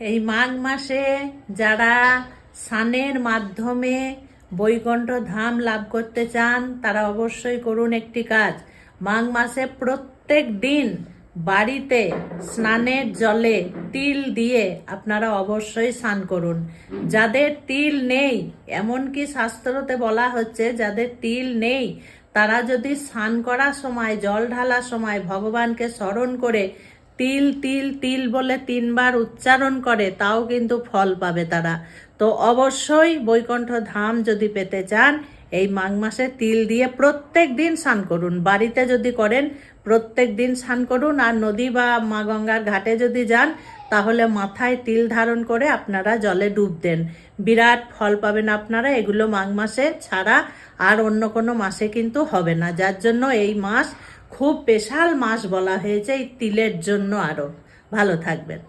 এই মাঘ মাসে যারা স্নানের মাধ্যমে বৈকুণ্ঠ ধাম লাভ করতে চান তারা অবশ্যই করুন একটি কাজ। মাঘ মাসে প্রত্যেক দিন বাড়িতে স্নানের জলে তিল দিয়ে আপনারা অবশ্যই স্নান করুন। যাদের তিল নেই, এমনকি শাস্ত্রতে বলা হচ্ছে যাদের তিল নেই তারা যদি স্নান করার সময়, জল ঢালার সময় ভগবানকে স্মরণ করে তিল তিল তিল বলে 3 বার উচ্চারণ করে, তাও কিন্তু ফল পাবে তারা। তো অবশ্যই বৈকুণ্ঠ ধাম যদি পেতে চান এই মাঘ মাসে তিল দিয়ে প্রত্যেক দিন স্নান করুন। বাড়িতে যদি করেন প্রত্যেক দিন স্নান করুন, আর নদী বা মা গঙ্গার ঘাটে যদি যান তাহলে মাথায় তিল ধারণ করে আপনারা জলে ডুব দেন। বিরাট ফল পাবেন আপনারা। এগুলো মাঘ মাসে ছাড়া আর অন্য কোনো মাসে কিন্তু হবে না, যার জন্য এই মাস খুব স্পেশাল মাস বলা হয়েছে এই তিলের জন্য। আরও ভালো থাকবেন।